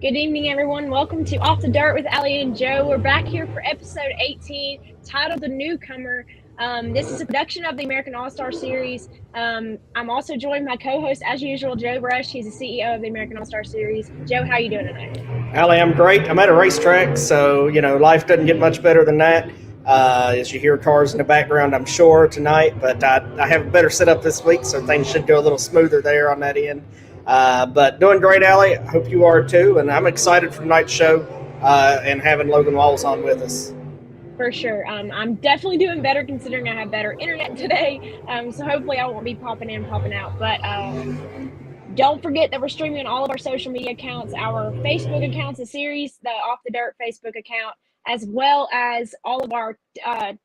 Good evening, everyone. Welcome to Off the Dirt with Allie and Joe. We're back here for episode 18, titled The Newcomer. This is a production of the American All-Star Series. I'm also joined by my co-host, as usual, Joe Brush. He's the CEO of the American All-Star Series. Joe, how are you doing tonight? Allie, I'm great. I'm at a racetrack, so, life doesn't get much better than that. As you hear cars in the background, I'm sure, tonight, but I have a better setup this week, so things should go a little smoother there on that end. But doing great, Allie. I hope you are too, and I'm excited for tonight's show and having Logan Walls on with us. For sure. I'm definitely doing better considering I have better internet today, so hopefully I won't be popping in, popping out. But don't forget that we're streaming on all of our social media accounts, our Facebook accounts, the series, the Off the Dirt Facebook account, as well as all of our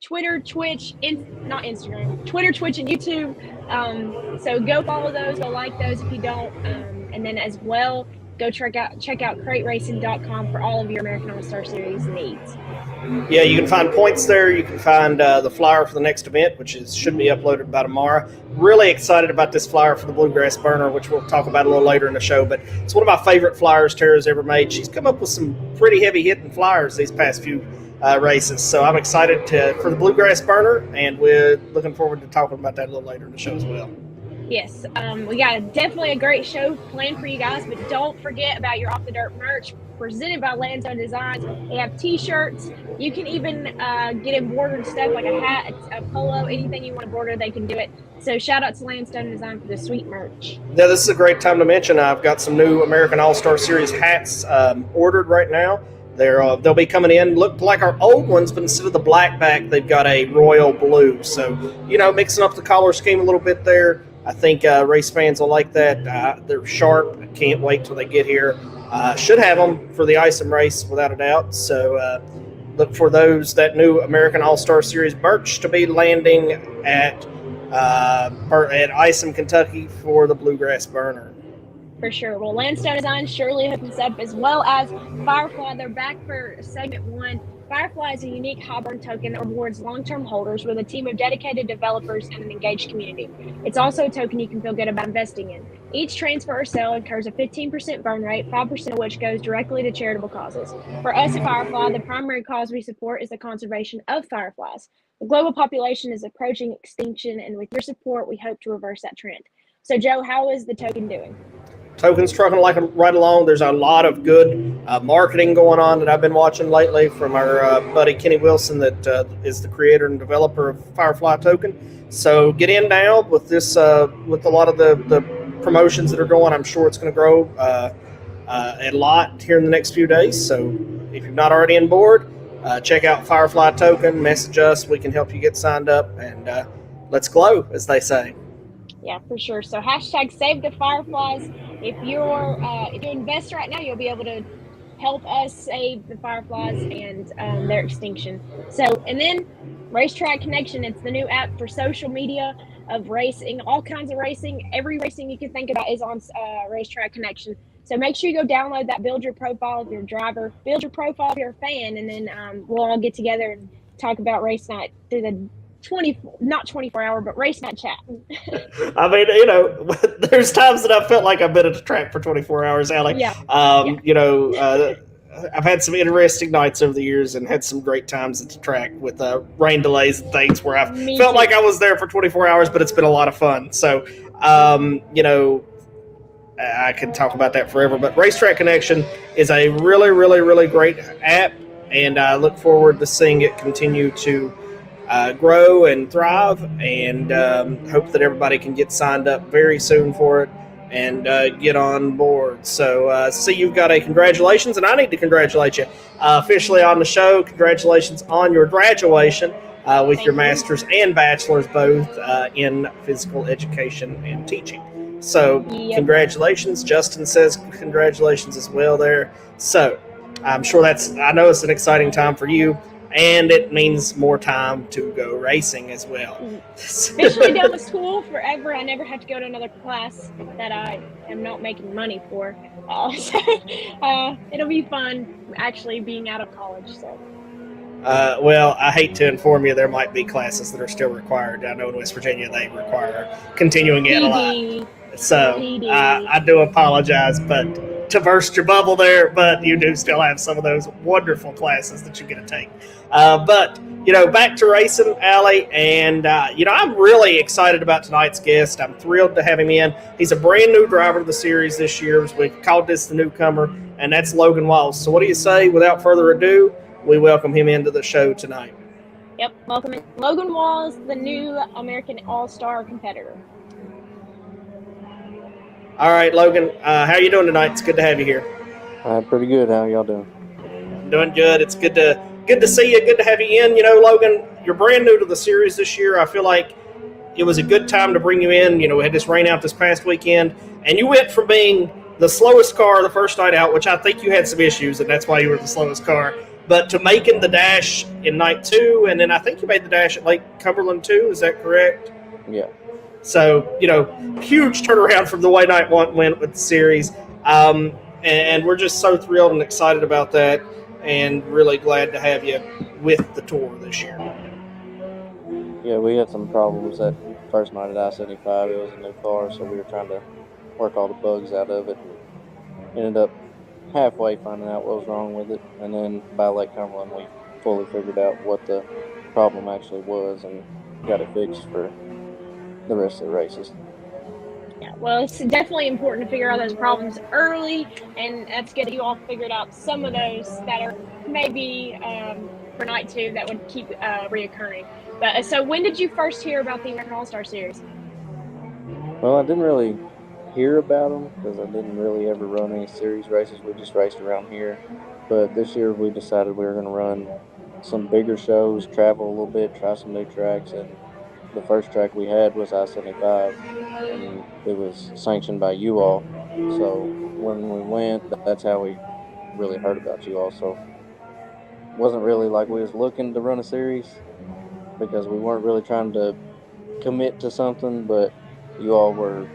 Twitter, Twitch, not Instagram, Twitter, Twitch, and YouTube. So go follow those, go like those if you don't. And then as well, go check out crateracing.com for all of your American All-Star Series needs. Yeah, you can find points there. You can find the flyer for the next event, which should be uploaded by tomorrow. Really excited about this flyer for the Bluegrass Burner, which we'll talk about a little later in the show. But it's one of my favorite flyers Tara's ever made. She's come up with some pretty heavy-hitting flyers these past few races. So I'm excited for the Bluegrass Burner, and we're looking forward to talking about that a little later in the show as well. Yes, we got definitely a great show planned for you guys, but don't forget about your Off the Dirt merch presented by Landstone Designs. They have t-shirts. You can even get embroidered stuff like a hat, a polo, anything you want to border, they can do it. So shout out to Landstone Design for the sweet merch. Yeah, this is a great time to mention I've got some new American All-Star Series hats ordered right now. They'll be coming in, look like our old ones, but instead of the black back, they've got a royal blue. So, mixing up the color scheme a little bit there. I think race fans will like that. They're sharp. I can't wait till they get here. Should have them for the Isom race without a doubt. So look for that new American All-Star Series merch to be landing at Isom, Kentucky for the Bluegrass Burner. For sure. Well, Landstone Design surely hooked us up, as well as Firefly. They're back for segment 1. Firefly is a unique high burn token that rewards long-term holders with a team of dedicated developers and an engaged community. It's also a token you can feel good about investing in. Each transfer or sale incurs a 15% burn rate, 5% of which goes directly to charitable causes. For us at Firefly, the primary cause we support is the conservation of fireflies. The global population is approaching extinction, and with your support, we hope to reverse that trend. So, Joe, how is the token doing? Token's trucking right along. There's a lot of good marketing going on that I've been watching lately from our buddy Kenny Wilson that is the creator and developer of Firefly Token. So get in now with this, with a lot of the promotions that are going. I'm sure it's going to grow a lot here in the next few days. So if you're not already on board, check out Firefly Token, message us. We can help you get signed up, and let's glow, as they say. Yeah, for sure. So hashtag save the fireflies. If you invest right now, you'll be able to help us save the fireflies and their extinction. So, and then Racetrack Connection. It's the new app for social media of racing, all kinds of racing. Every racing you can think about is on Racetrack Connection. So make sure you go download that, build your profile if you're a driver, build your profile if you're a fan, and then we'll all get together and talk about race night through the not 24 hour, but race night chat. I mean, there's times that I felt like I've been at the track for 24 hours, Allie. Yeah. I've had some interesting nights over the years and had some great times at the track with rain delays and things where I've felt like I was there for 24 hours, but it's been a lot of fun. So, I could talk about that forever, but Racetrack Connection is a really, really, really great app, and I look forward to seeing it continue to grow and thrive, and hope that everybody can get signed up very soon for it and get on board. So see, you've got a congratulations, and I need to congratulate you officially on the show. Congratulations on your graduation with your master's and bachelor's, both in physical education and teaching. So Congratulations. Justin says congratulations as well there. So I'm sure I know it's an exciting time for you, and it means more time to go racing as well. Officially done with school forever. I never have to go to another class that I am not making money for. It'll be fun actually being out of college. So. Well, I hate to inform you, there might be classes that are still required. I know in West Virginia they require continuing ed a lot. So I do apologize, but to burst your bubble there, but you do still have some of those wonderful classes that you get to take. But back to racing, Allie, and I'm really excited about tonight's guest. I'm thrilled to have him in. He's a brand new driver to the series this year. We called this the Newcomer, and that's Logan Walls. So what do you say? Without further ado, we welcome him into the show tonight. Yep, welcome Logan Walls, the new American All-Star competitor. All right, Logan, how are you doing tonight? It's good to have you here. Pretty good. How y'all doing? Doing good. It's good to see you. Good to have you in. Logan, you're brand new to the series this year. I feel like it was a good time to bring you in. We had this rain out this past weekend, and you went from being the slowest car the first night out, which I think you had some issues, and that's why you were the slowest car, but to making the dash in night 2, and then I think you made the dash at Lake Cumberland too. Is that correct? Yeah. So, huge turnaround from the way night 1 went with the series. And we're just so thrilled and excited about that, and really glad to have you with the tour this year. Yeah, we had some problems that first night at I-75. It was a new car, so we were trying to work all the bugs out of it, and ended up halfway finding out what was wrong with it. And then by Lake Cumberland, we fully figured out what the problem actually was and got it fixed for the rest of the races. Yeah, well, it's definitely important to figure out those problems early, and that's good that you all figured out some of those that are maybe for night 2 that would keep reoccurring. But so when did you first hear about the American All-Star Series? Well, I didn't really hear about them because I didn't really ever run any series races. We just raced around here. But this year we decided we were going to run some bigger shows, travel a little bit, try some new tracks, and the first track we had was I-75, and it was sanctioned by you all. So when we went, that's how we really heard about you all. So it wasn't really like we was looking to run a series because we weren't really trying to commit to something, but you all were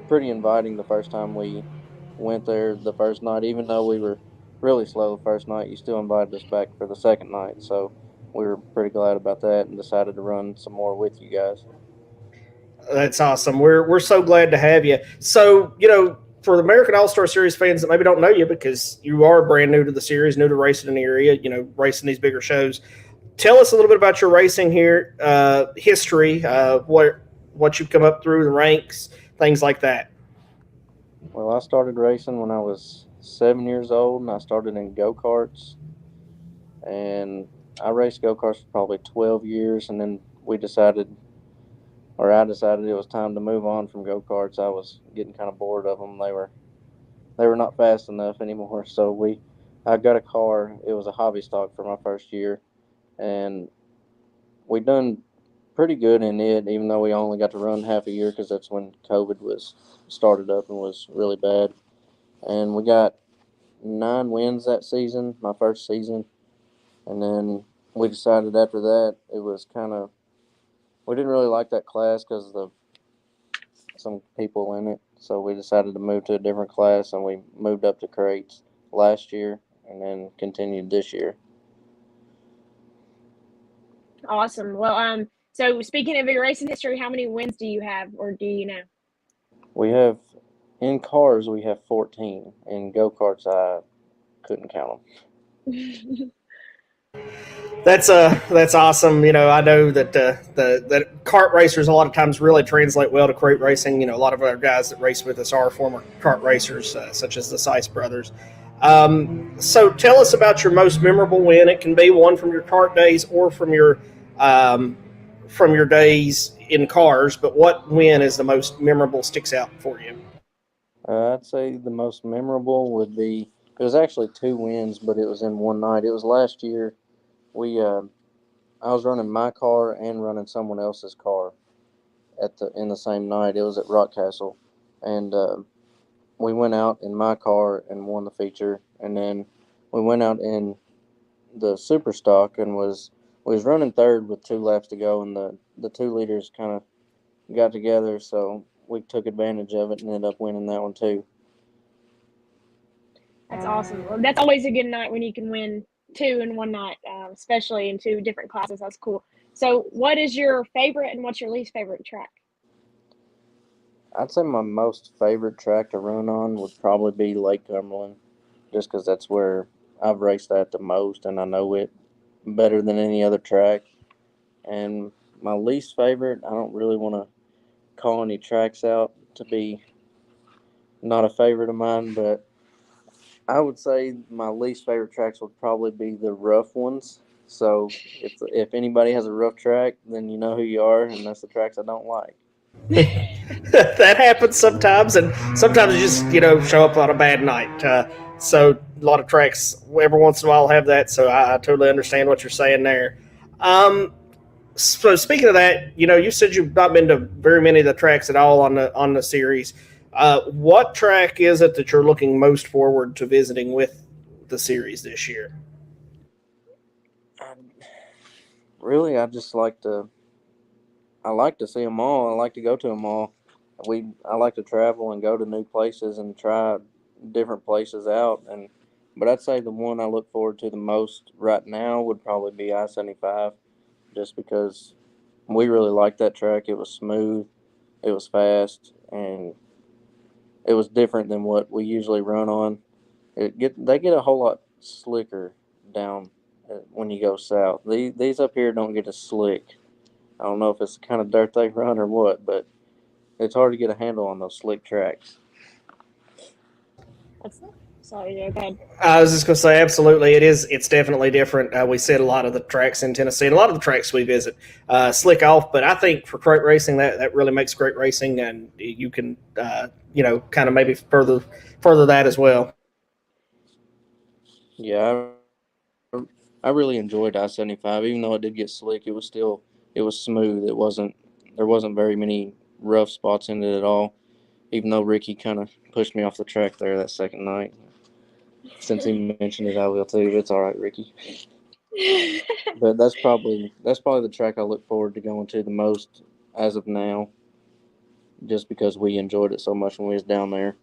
pretty inviting the first time we went there the first night. Even though we were really slow the first night, you still invited us back for the second night. So we were pretty glad about that and decided to run some more with you guys. That's awesome. We're so glad to have you. So, for the American All-Star Series fans that maybe don't know you because you are brand new to the series, new to racing in the area, racing these bigger shows, tell us a little bit about your racing here, history, what you've come up through, the ranks, things like that. Well, I started racing when I was 7 years old, and I started in go-karts. And I raced go-karts for probably 12 years, and then I decided it was time to move on from go-karts. I was getting kind of bored of them. They were not fast enough anymore. So I got a car. It was a hobby stock for my first year, and we done pretty good in it, even though we only got to run half a year because that's when COVID was started up and was really bad. And we got 9 wins that season, my first season. And then we decided after that it was we didn't really like that class because of some people in it. So we decided to move to a different class, and we moved up to crates last year and then continued this year. Awesome. Well, so speaking of your racing history, how many wins do you have, or do you know? We have, in cars, we have 14. In go-karts, I couldn't count them. That's awesome. I know that the kart racers a lot of times really translate well to crate racing. A lot of our guys that race with us are former kart racers, such as the Seiss brothers. So tell us about your most memorable win. It can be one from your kart days or from your days in cars. But what win is the most memorable, sticks out for you? I'd say the most memorable would be, it was actually 2 wins, but it was in one night. It was last year. I was running my car and running someone else's car in the same night. It was at Rock Castle, and we went out in my car and won the feature, and then we went out in the super stock and we was running third with 2 laps to go, and the 2 leaders kind of got together, so we took advantage of it and ended up winning that one too. That's awesome. Well, that's always a good night when you can win 2 in one night, especially in 2 different classes. That's cool. So what is your favorite and what's your least favorite track? I'd say my most favorite track to run on would probably be Lake Cumberland, just because that's where I've raced at the most and I know it better than any other track. And my least favorite, I don't really want to call any tracks out to be not a favorite of mine, but I would say my least favorite tracks would probably be the rough ones. So if anybody has a rough track, then you know who you are, and that's the tracks I don't like. That happens sometimes, and sometimes you just show up on a bad night. So a lot of tracks every once in a while have that. So I totally understand what you're saying there. Um, so speaking of that, you said you've not been to very many of the tracks at all on the series. What track is it that you're looking most forward to visiting with the series this year? I, really, I like to see them all. I like to go to them all. I like to travel and go to new places and try different places out. But I'd say the one I look forward to the most right now would probably be I-75, just because we really liked that track. It was smooth, it was fast, and it was different than what we usually run on. They get a whole lot slicker down when you go south. These up here don't get as slick. I don't know if it's the kind of dirt they run or what, but it's hard to get a handle on those slick tracks. That's sorry, there. Go ahead. I was just going to say, absolutely, it is. It's definitely different. We see a lot of the tracks in Tennessee, and a lot of the tracks we visit slick off. But I think for crate racing, that really makes great racing, and you can, kind of maybe further that as well. Yeah, I really enjoyed I-75. Even though it did get slick, it was smooth. There wasn't very many rough spots in it at all. Even though Ricky kind of pushed me off the track there that second night. Since he mentioned it, I will too. It's all right, Ricky. But that's probably the track I look forward to going to the most as of now, just because we enjoyed it so much when we was down there.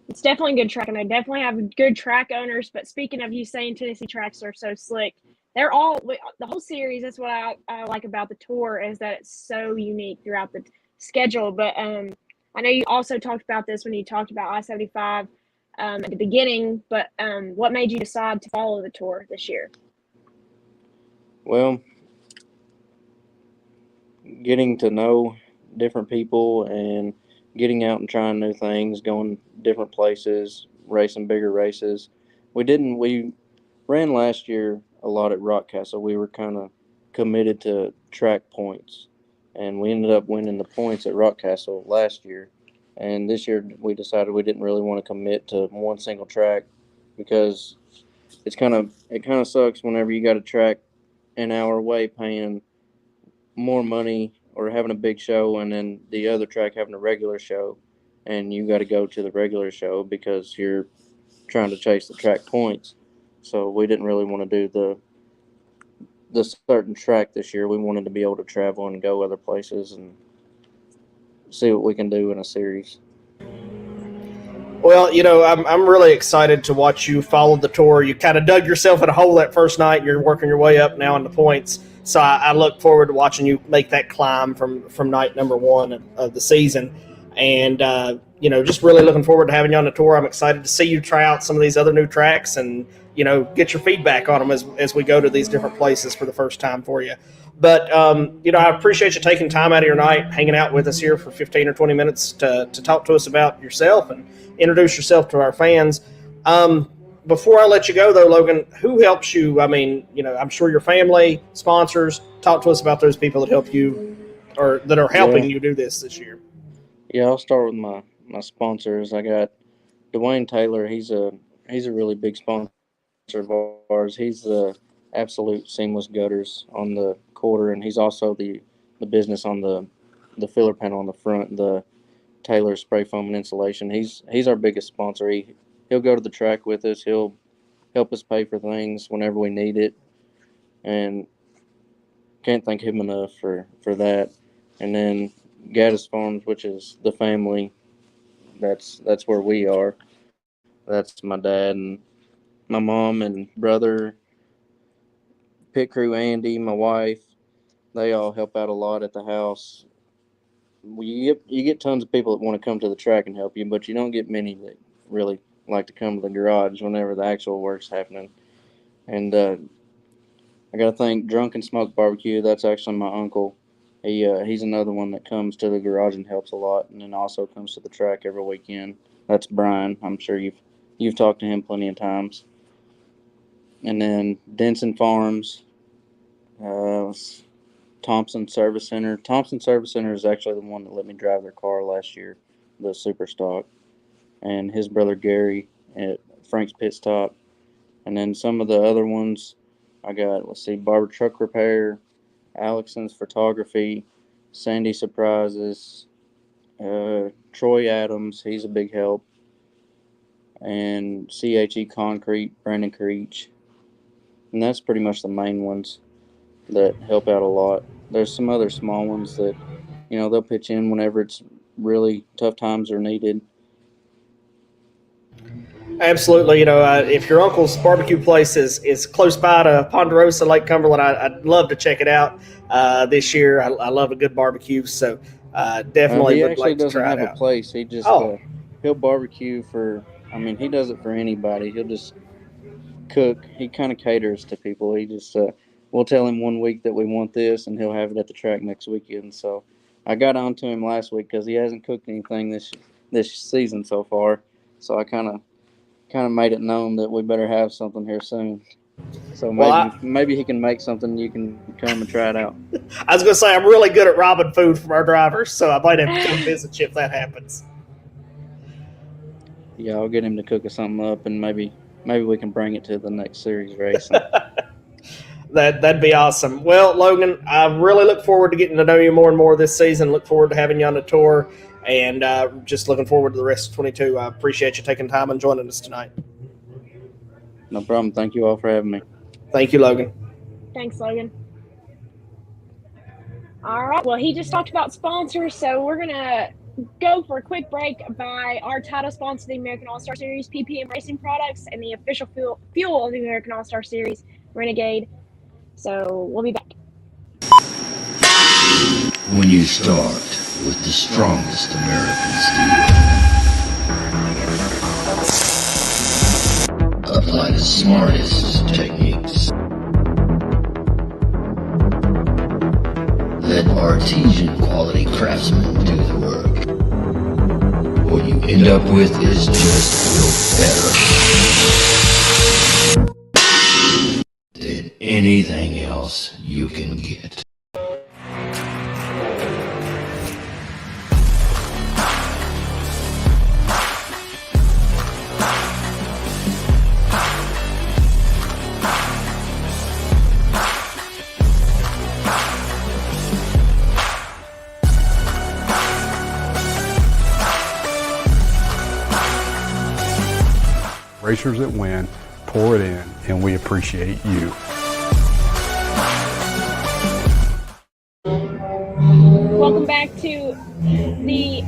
It's definitely a good track, and they definitely have good track owners. But speaking of you saying Tennessee tracks are so slick, they're all the whole series. That's what I like about the tour is that it's so unique throughout the schedule. But I know you also talked about this when you talked about I-75 at the beginning. But what made you decide to follow the tour this year? Well, getting to know different people and getting out and trying new things, going different places, racing bigger races. We ran last year a lot at Rock Castle. We were kind of committed to track points, and we ended up winning the points at Rock Castle last year. And this year we decided we didn't really want to commit to one single track because it kind of sucks whenever you got a track an hour away paying more money or having a big show and then the other track having a regular show and you got to go to the regular show because you're trying to chase the track points. So we didn't really want to do the certain track this year. We wanted to be able to travel and go other places and see what we can do in a series. Well, I'm really excited to watch you follow the tour. You kind of dug yourself in a hole that first night. You're working your way up now in the points. So I look forward to watching you make that climb from night number one of the season. And, just really looking forward to having you on the tour. I'm excited to see you try out some of these other new tracks and, get your feedback on them as we go to these different places for the first time for you. But, I appreciate you taking time out of your night, hanging out with us here for 15 or 20 minutes to talk to us about yourself and introduce yourself to our fans. Before I let you go, though, Logan, who helps you? I mean, I'm sure your family, sponsors. Talk to us about those people that help you or that are Yeah, helping you do this year. yeah. I'll start with my sponsors. I got Dwayne Taylor. He's a really big sponsor of ours. He's the absolute seamless gutters on the quarter, and he's also the business on the filler panel on the front, the Taylor spray foam and insulation. He's our biggest sponsor. He'll go to the track with us. He'll help us pay for things whenever we need it, and can't thank him enough for that. And then Gaddis Farms, which is the family. That's where we are. That's my dad and my mom and brother, pit crew Andy, my wife. They all help out a lot at the house you get tons of people that want to come to the track and help you, but you don't get many that really like to come to the garage whenever the actual work's happening. And I got to thank Drunken Smoke Barbecue. That's actually my uncle. He's another one that comes to the garage and helps a lot, and then also comes to the track every weekend. That's Brian. I'm sure you've talked to him plenty of times. And then Denson Farms, Thompson Service Center. Thompson Service Center is actually the one that let me drive their car last year, the Super Stock, and his brother Gary at Frank's Pit Stop. And then some of the other ones, I got, Barber Truck Repair, Alexson's Photography, Sandy Surprises, Troy Adams, he's a big help, and CHE Concrete, Brandon Creech. And that's pretty much the main ones that help out a lot. There's some other small ones that, they'll pitch in whenever it's really tough times are needed. Absolutely. If your uncle's barbecue place is close by to Ponderosa, Lake Cumberland, I'd love to check it out this year. I love a good barbecue, so definitely would like to try it out. He actually doesn't have a place. He just he'll barbecue for. He does it for anybody. He'll just cook. He kind of caters to people. He just we'll tell him one week that we want this, and he'll have it at the track next weekend. So I got on to him last week because he hasn't cooked anything this season so far. So I kind of made it known that we better have something here soon. So maybe he can make something you can come and try it out. I was going to say, I'm really good at robbing food from our drivers, so I might have to come visit you if that happens. Yeah, I'll get him to cook us something up, and maybe we can bring it to the next series race. That'd be awesome. Well, Logan, I really look forward to getting to know you more and more this season. Look forward to having you on the tour, and just looking forward to the rest of 22. I appreciate you taking time and joining us tonight. No problem. Thank you all for having me. Thank you, Logan. Thanks, Logan. All right. Well, he just talked about sponsors, so we're going to go for a quick break by our title sponsor, the American All-Star Series, PPM Racing Products, and the official fuel of the American All-Star Series, Renegade. So we'll be back. When you start with the strongest American steel, apply the smartest techniques. Let artesian quality craftsmen do the work. What you end up with is just a little better than anything else you can get. Racers that win, pour it in, and we appreciate you. Welcome back to the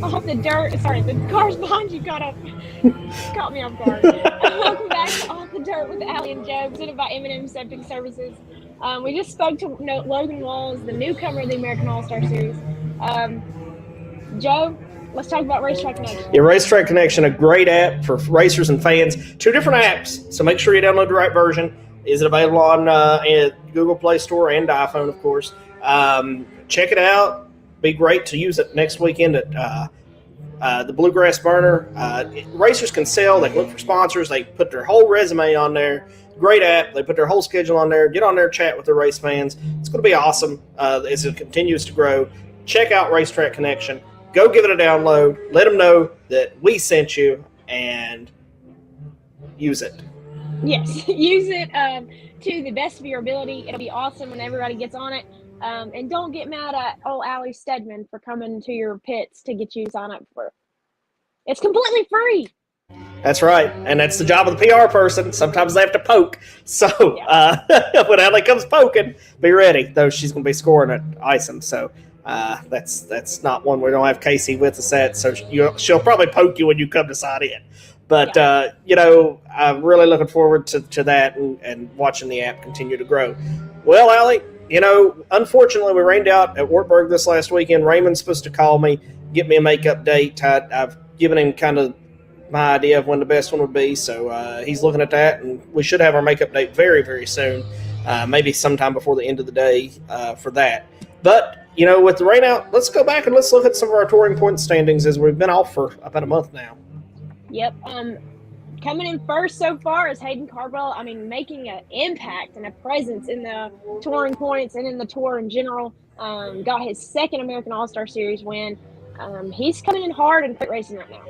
Off the Dirt. Sorry, the cars behind you caught me off guard. Welcome back to Off the Dirt with Allie and Joe, presented by M&M Septic Services. We just spoke to Logan Walls, the newcomer of the American All-Star Series. Joe, let's talk about Racetrack Connection. Yeah, Racetrack Connection, a great app for racers and fans. 2 different apps, so make sure you download the right version. Is it available on Google Play Store and iPhone, of course? Check it out. Be great to use it next weekend at the Bluegrass Burner. Racers can sell. They can look for sponsors. They put their whole resume on there. Great app. They put their whole schedule on there. Get on there, chat with their race fans. It's going to be awesome as it continues to grow. Check out Racetrack Connection. Go give it a download. Let them know that we sent you, and use it. Yes, use it to the best of your ability. It'll be awesome when everybody gets on it. And don't get mad at old Allie Stedman for coming to your pits to get you signed up for it. It's completely free. That's right. And that's the job of the PR person. Sometimes they have to poke. So when Allie comes poking, be ready. Though she's going to be scoring at Isom. So that's not one we don't have Casey with us at. So she'll probably poke you when you come to sign in. But, I'm really looking forward to that and watching the app continue to grow. Well, Allie, Unfortunately, we rained out at Wartburg this last weekend. Raymond's supposed to call me, get me a makeup date. I've given him kind of my idea of when the best one would be, so he's looking at that, and we should have our makeup date very, very soon, maybe sometime before the end of the day for that. But, with the rain out, let's go back and let's look at some of our touring point standings as we've been off for about a month now. Yep. Coming in first so far is Hayden Carvel. Making an impact and a presence in the touring points and in the tour in general. Got his second American All-Star Series win. He's coming in hard in crate racing right now.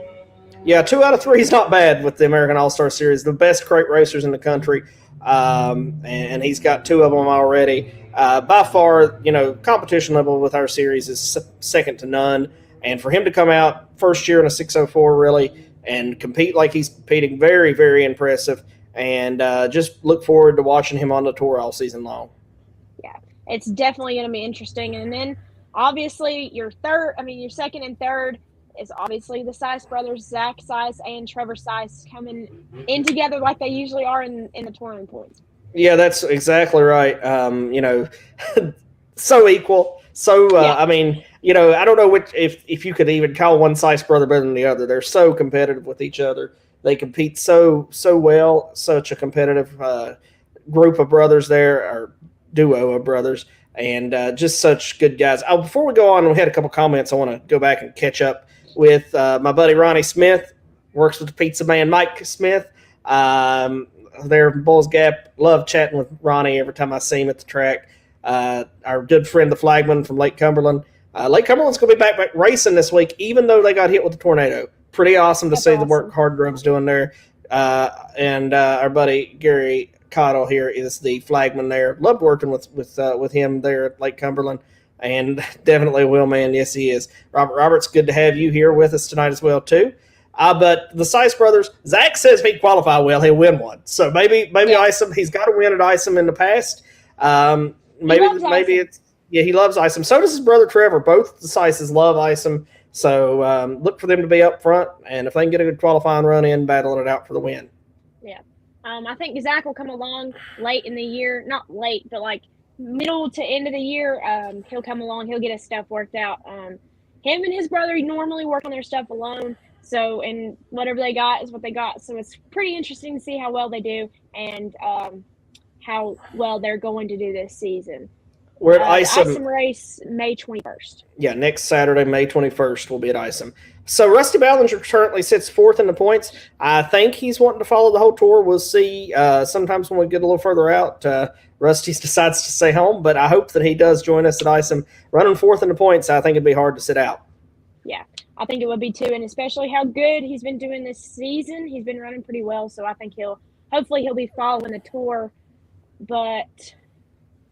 Yeah, 2 out of 3 is not bad with the American All-Star Series. The best crate racers in the country, and he's got 2 of them already. By far, competition level with our series is second to none. And for him to come out first year in a 604, really, and compete like he's competing, very, very impressive. And just look forward to watching him on the tour all season long. Yeah, it's definitely going to be interesting. And then, obviously, your second and third is obviously the Seiss brothers, Zach Seiss and Trevor Seiss, coming in together like they usually are in the touring points. Yeah, that's exactly right. So equal. So, yeah. I don't know if you could even call one Seiss brother better than the other. They're so competitive with each other. They compete so well. Such a competitive group of brothers there, or duo of brothers, and just such good guys. Before we go on, we had a couple comments I want to go back and catch up with. My buddy Ronnie Smith works with the pizza man Mike Smith. There in Bulls Gap. Love chatting with Ronnie every time I see him at the track. Our good friend, the flagman from Lake Cumberland. Lake Cumberland's going to be back racing this week, even though they got hit with the tornado. Pretty awesome to see the work Hardgrove's doing there. And our buddy Gary Cottle here is the flagman there. Loved working with him there at Lake Cumberland, and definitely a wheel man. Yes, he is. Robert's good to have you here with us tonight as well too. But the Seiss brothers, Zach says if he qualify well, he'll win one. So maybe Isom. He's got a win at Isom in the past. He loves Isom. So does his brother Trevor. Both the Seisses love Isom. So look for them to be up front, and if they can get a good qualifying run in, battling it out for the win. Yeah. I think Zach will come along late in the year. Not late, but like middle to end of the year. He'll come along. He'll get his stuff worked out. Him and his brother normally work on their stuff alone. So, and whatever they got is what they got. So it's pretty interesting to see how well they do and how well they're going to do this season. We're at Isom. Isom race May 21st. Yeah, next Saturday, May 21st, we'll be at Isom. So Rusty Ballinger currently sits 4th in the points. I think he's wanting to follow the whole tour. We'll see. Sometimes when we get a little further out, Rusty decides to stay home, but I hope that he does join us at Isom. Running 4th in the points, I think it'd be hard to sit out. Yeah, I think it would be too, and especially how good he's been doing this season. He's been running pretty well, so I think hopefully he'll be following the tour. But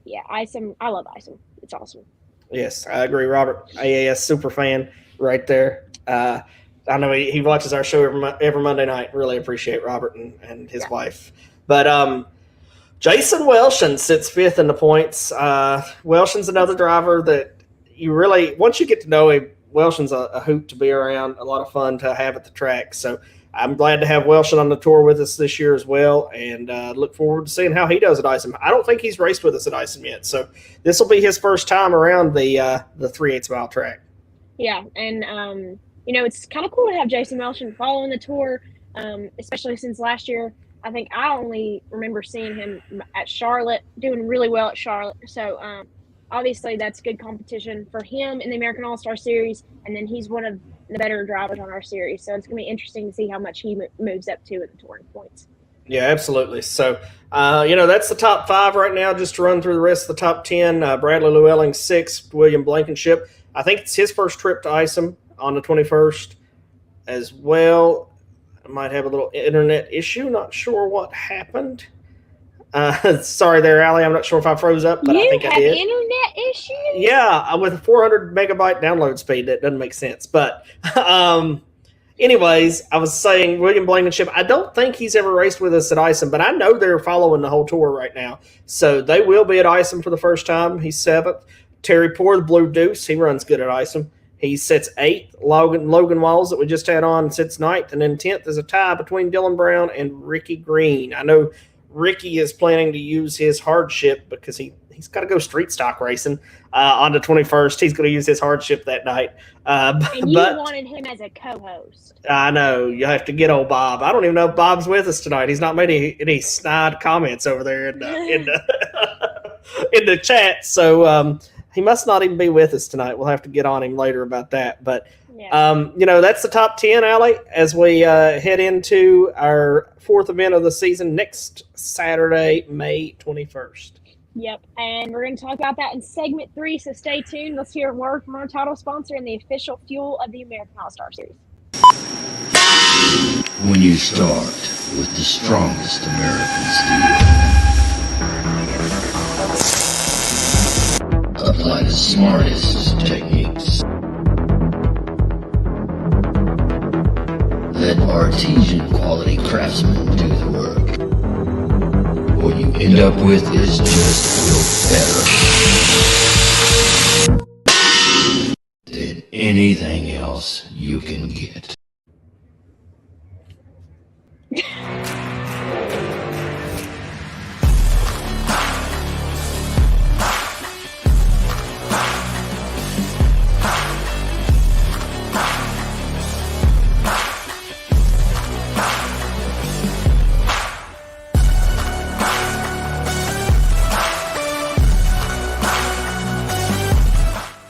yeah, Isom, I love Isom. It's awesome. Yes, I agree, Robert. AAS super fan right there. I know he watches our show every Monday night. Really appreciate Robert and his wife. But Jason Welshin sits 5th in the points. Welshin's another driver that you really, once you get to know him, Welshin's a hoot to be around, a lot of fun to have at the track. So I'm glad to have Welshin on the tour with us this year as well, and look forward to seeing how he does at Isom. I don't think he's raced with us at Isom yet, so this will be his first time around the 3/8 mile track. Yeah, and it's kind of cool to have Jason Welshin following the tour, especially since last year. I think I only remember seeing him at Charlotte, doing really well at Charlotte. So obviously that's good competition for him in the American All-Star Series, and then he's one of the better drivers on our series. So it's going to be interesting to see how much he moves up to at the touring points. Yeah, absolutely. So, that's the top 5 right now. Just to run through the rest of the top 10, Bradley Llewellyn 6th, William Blankenship. I think it's his first trip to Isom on the 21st as well. I might have a little internet issue. Not sure what happened. Sorry there, Allie. I'm not sure if I froze up, but I think I did. You have internet issues? Yeah, with a 400 megabyte download speed, that doesn't make sense. But anyways, I was saying William Blankenship, I don't think he's ever raced with us at Isom, but I know they're following the whole tour right now. So they will be at Isom for the first time. He's 7th. Terry Poore, the Blue Deuce, he runs good at Isom. He sits 8th. Logan Walls that we just had on sits 9th. And then 10th is a tie between Dylan Brown and Ricky Green. I know Ricky is planning to use his hardship because he he's got to go street stock racing on the 21st. He's going to use his hardship that night. And you wanted him as a co-host. I know. You have to get old Bob. I don't even know if Bob's with us tonight. He's not made any snide comments over there in the chat. So he must not even be with us tonight. We'll have to get on him later about that. But, that's the top 10, Allie, as we head into our fourth event of the season next Saturday, May 21st. Yep, and we're going to talk about that in segment 3, so stay tuned. Let's hear a word from our title sponsor and the official fuel of the American All-Star Series. When you start with the strongest American steel, apply the smartest techniques. Let artesian quality craftsmen do the work. What you end up with is just better than anything else you can get.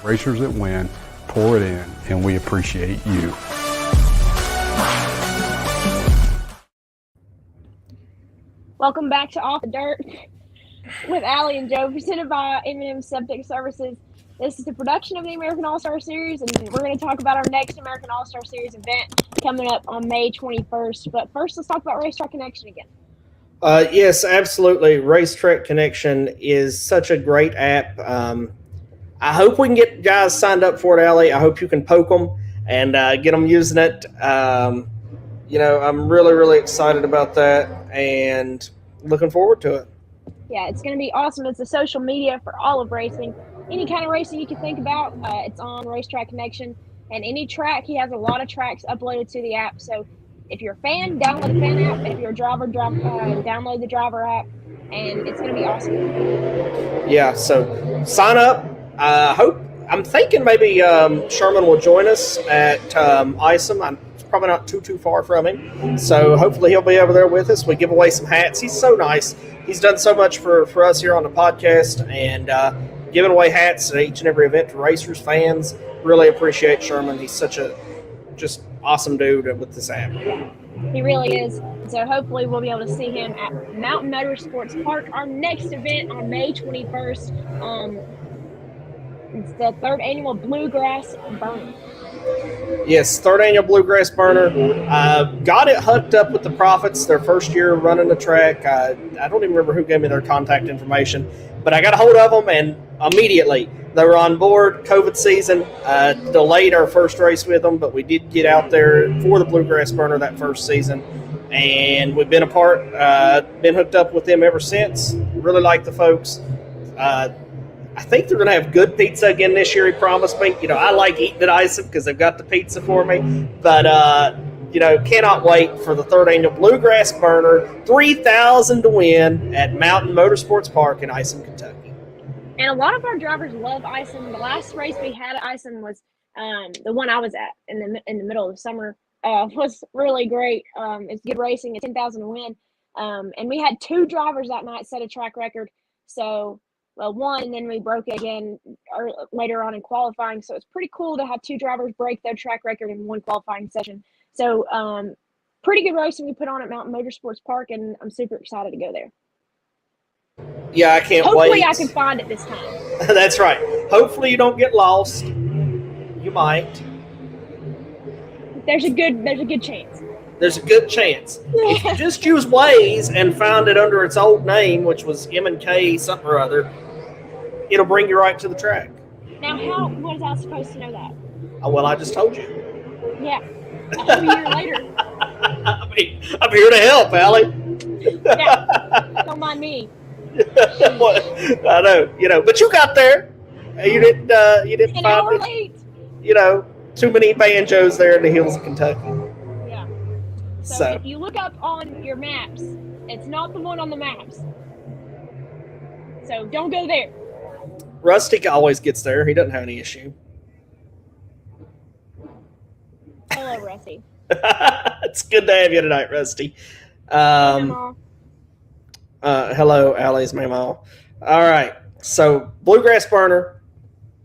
Racers that win, pour it in, and we appreciate you. Welcome back to Off the Dirt with Allie and Joe, presented by M&M Septic Services. This is the production of the American All-Star Series, and we're going to talk about our next American All-Star Series event coming up on May 21st. But first, let's talk about Racetrack Connection again. Yes, absolutely. Racetrack Connection is such a great app. I hope we can get guys signed up for it, Allie. I hope you can poke them and get them using it. I'm really, really excited about that and looking forward to it. Yeah, it's going to be awesome. It's a social media for all of racing. Any kind of racing you can think about, it's on Racetrack Connection. And any track, he has a lot of tracks uploaded to the app. So if you're a fan, download the fan app. If you're a driver, download the driver app. And it's going to be awesome. Yeah, so sign up. I'm thinking maybe Sherman will join us at ISOM. It's probably not too far from him. So hopefully he'll be over there with us. We give away some hats. He's so nice. He's done so much for us here on the podcast and giving away hats at each and every event to racers, fans. Really appreciate Sherman. He's such a just awesome dude with this app. He really is. So hopefully we'll be able to see him at Mountain Motorsports Park, our next event on May 21st. It's the third annual Bluegrass Burner. Yes, third annual Bluegrass Burner. Got it hooked up with the Profits their first year running the track. I don't even remember who gave me their contact information, but I got a hold of them and immediately they were on board. COVID season delayed our first race with them, but we did get out there for the Bluegrass Burner that first season, and we've been been hooked up with them ever since. Really like the folks. I think they're going to have good pizza again this year, he promised me. I like eating at ISOM because they've got the pizza for me. But, cannot wait for the third annual Bluegrass Burner, $3,000 to win at Mountain Motorsports Park in ISOM, Kentucky. And a lot of our drivers love ISOM. The last race we had at ISOM was the one I was at in the middle of the summer. Was really great. It's good racing. It's $10,000 to win. And we had 2 drivers that night set a track record. So... one, and then we broke it again later on in qualifying. So it's pretty cool to have 2 drivers break their track record in one qualifying session. So pretty good racing we put on at Mountain Motorsports Park, and I'm super excited to go there. Yeah, I can't wait. Hopefully I can find it this time. That's right. Hopefully you don't get lost. You might. There's a good chance. There's a good chance. If you just use Waze and found it under its old name, which was M&K something or other, it'll bring you right to the track. Now, was I supposed to know that? Oh, well, I just told you. Yeah. I'll be here later. I'm here to help, Allie. Yeah. Don't mind me. I know, but you got there. You didn't An hour find late. Too many banjos there in the hills of Kentucky. Yeah. So if you look up on your maps, it's not the one on the maps. So don't go there. Rusty always gets there. He doesn't have any issue. Hello, Rusty. It's good to have you tonight, Rusty. Mama. Hello, Allie's Mama. All right. So, Bluegrass Burner.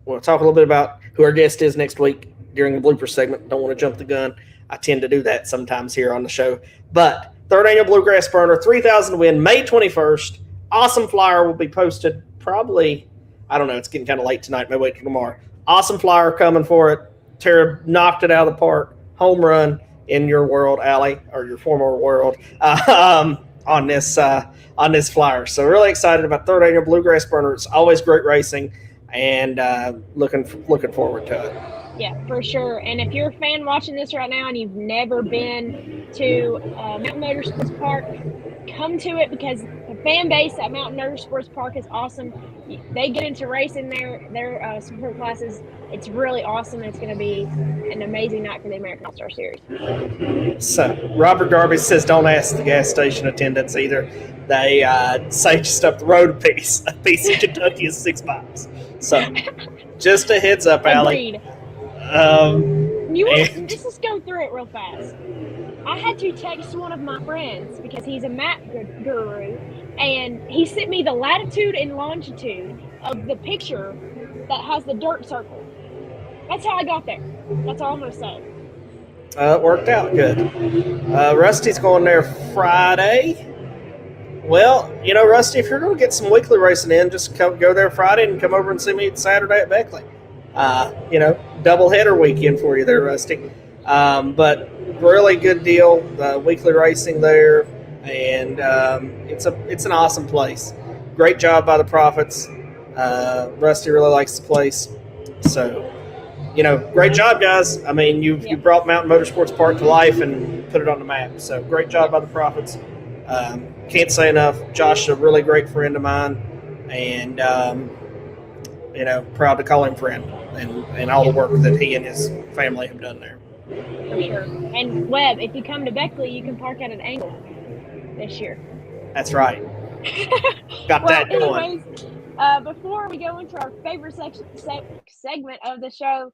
We'll talk a little bit about who our guest is next week during the blooper segment. Don't want to jump the gun. I tend to do that sometimes here on the show. But third annual Bluegrass Burner, 3,000 to win, May 21st. Awesome flyer will be posted probably, I don't know, it's getting kind of late tonight. Maybe wait till tomorrow. Awesome flyer coming for it. Tara knocked it out of the park. Home run in your world, Allie, or your former world, on this flyer. So really excited about third annual Bluegrass Burner. It's always great racing, and looking forward to it. Yeah, for sure. And if you're a fan watching this right now and you've never been to Mountain Motorsports Park, come to it, because the fan base at Mountain Motorsports Park is awesome. They get into racing their support classes. It's really awesome. It's going to be an amazing night for the American All-Star Series. So Robert Darby says don't ask the gas station attendants either. They say just up the road a piece of Kentucky is $6. So just a heads up, Allie. Agreed. Let's just go through it real fast. I had to text one of my friends because he's a map guru, and he sent me the latitude and longitude of the picture that has the dirt circle. That's how I got there. That's all I'm going to say. It worked out good. Rusty's going there Friday. Well, Rusty, if you're going to get some weekly racing in, just go there Friday and come over and see me Saturday at Beckley. Double header weekend for you there, Rusty. But really good deal, weekly racing there, and it's an awesome place. Great job by the Prophets. Rusty really likes the place. So, great job, guys. I mean, you brought Mountain Motorsports Park to life and put it on the map. So great job by the Prophets. Can't say enough. Josh is a really great friend of mine, and proud to call him friend, and all the work that he and his family have done there. For sure. And Webb, if you come to Beckley, you can park at an angle this year. That's right. Got that going. Anyways, before we go into our favorite segment of the show,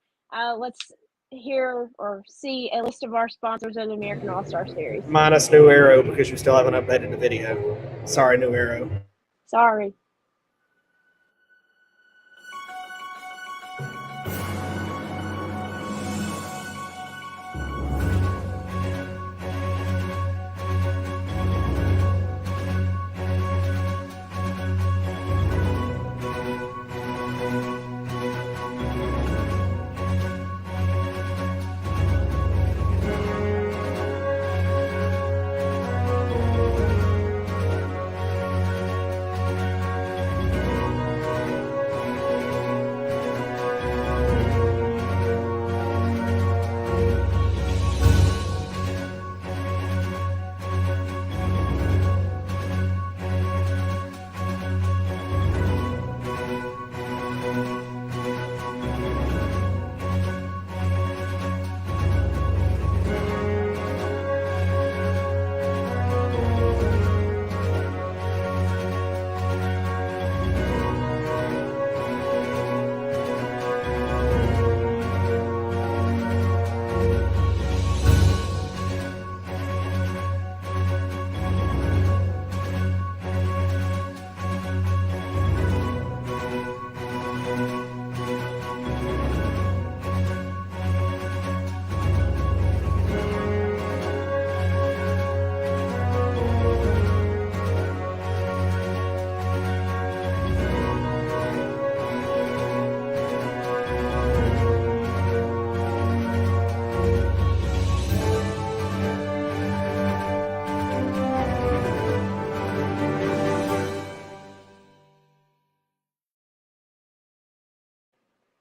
let's hear or see a list of our sponsors of the American All-Star Series. Minus New Arrow, because you still haven't updated the video. Sorry, New Arrow. Sorry.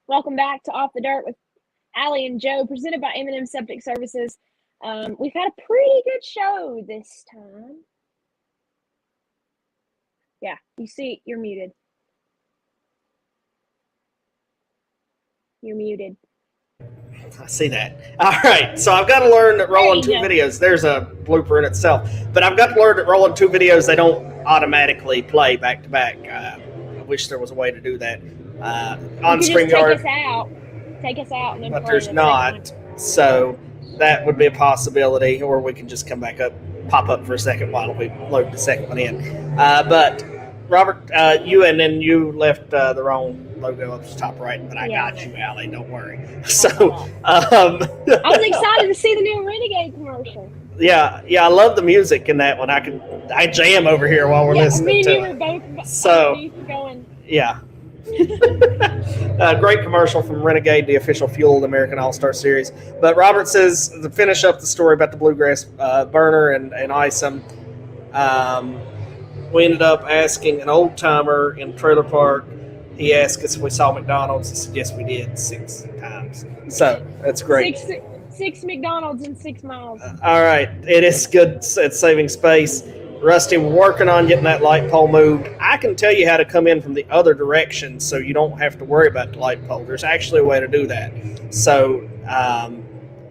Welcome back to Off the Dirt with Allie and Joe, presented by M&M Septic Services. We've had a pretty good show this time. Yeah, you see, you're muted. You're muted. I see that. All right, so I've got to learn that rolling two videos, there's a blooper in itself, but I've got to learn that rolling two videos, they don't automatically play back to back. wish there was a way to do that You on could Spring just Yard. take us out, and then But play there's the not. second one. So that would be a possibility, or we can just come back up, pop up for a second while we load the second one in. But Robert, you left the wrong logo up the top right, but I got you, Allie. Don't worry. So I was excited to see the new Renegade commercial. Yeah, I love the music in that one. I jam over here while we're listening me and to you it. were both So going. yeah. Great commercial from Renegade, the official fuel of the American All-Star Series. But Robert says, to finish up the story about the bluegrass burner and ISOM, we ended up asking an old-timer in Trailer Park. He asked us if we saw McDonald's. He said, yes, we did 6 times. So that's great. Six McDonald's in 6 miles. All right. It is good at saving space. Rusty, we're working on getting that light pole moved. I can tell you how to come in from the other direction so you don't have to worry about the light pole. There's actually a way to do that. So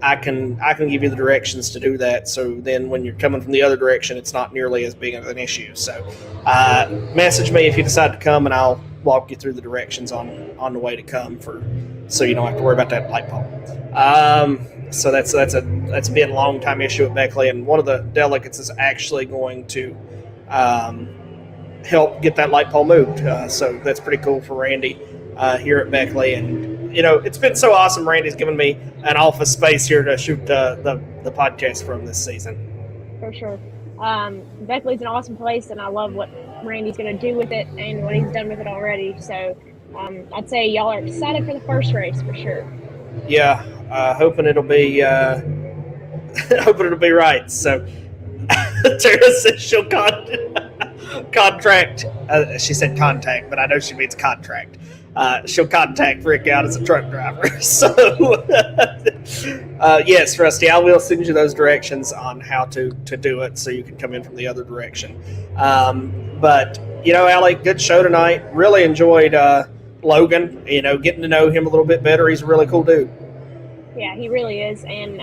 I can give you the directions to do that. So then when you're coming from the other direction, it's not nearly as big of an issue. So message me if you decide to come, and I'll walk you through the directions on the way to come so you don't have to worry about that light pole. So that's been a long time issue at Beckley, and one of the delegates is actually going to help get that light pole moved. So that's pretty cool for Randy here at Beckley, and it's been so awesome. Randy's given me an office space here to shoot the podcast from this season. For sure, Beckley's an awesome place, and I love what Randy's going to do with it and what he's done with it already. So I'd say y'all are excited for the first race for sure. Yeah. Hoping it'll be right. So Tara says she'll contract. She said contact, but I know she means contract. She'll contact Rick out as a truck driver. So yes, Rusty, I will send you those directions on how to do it, so you can come in from the other direction. But Allie, good show tonight. Really enjoyed Logan. Getting to know him a little bit better. He's a really cool dude. Yeah, he really is, and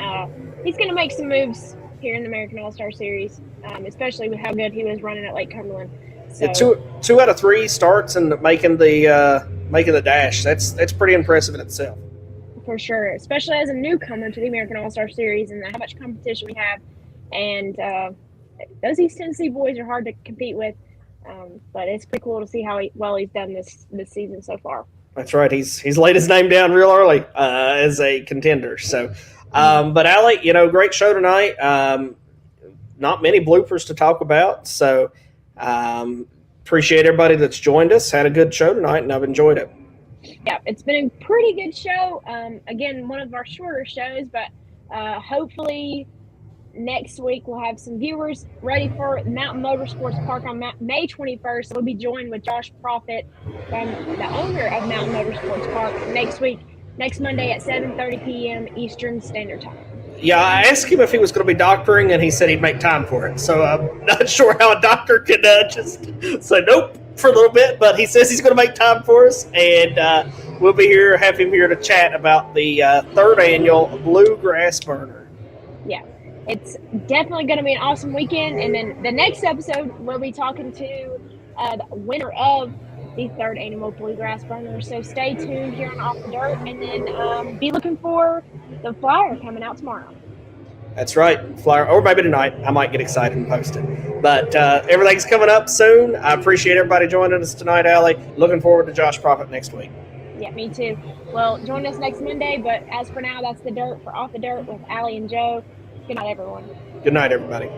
he's going to make some moves here in the American All-Star Series, especially with how good he was running at Lake Cumberland. So, yeah, 2 out of 3 starts and making the dash. That's pretty impressive in itself. For sure, especially as a newcomer to the American All-Star Series and how much competition we have. And those East Tennessee boys are hard to compete with, but it's pretty cool to see how well he's done this season so far. That's right. He's laid his name down real early as a contender. So, but Allie, great show tonight. Not many bloopers to talk about. So, appreciate everybody that's joined us. Had a good show tonight, and I've enjoyed it. Yeah, it's been a pretty good show. Again, one of our shorter shows, but hopefully next week we'll have some viewers ready for Mountain Motorsports Park on May 21st. We'll be joined with Josh Proffitt, the owner of Mountain Motorsports Park, next Monday at 7:30 p.m. Eastern Standard Time. Yeah, I asked him if he was going to be doctoring, and he said he'd make time for it. So I'm not sure how a doctor can just say nope for a little bit, but he says he's going to make time for us, and we'll be here, have him here to chat about the 3rd annual Bluegrass Burner. Yeah. It's definitely going to be an awesome weekend. And then the next episode, we'll be talking to the winner of the 3rd annual Bluegrass Burner. So stay tuned here on Off the Dirt, and then be looking for the flyer coming out tomorrow. That's right. Flyer, or maybe tonight. I might get excited and post it. But everything's coming up soon. I appreciate everybody joining us tonight, Allie. Looking forward to Josh Proffitt next week. Yeah, me too. Well, join us next Monday. But as for now, that's the Dirt for Off the Dirt with Allie and Joe. Good night, everyone. Good night, everybody.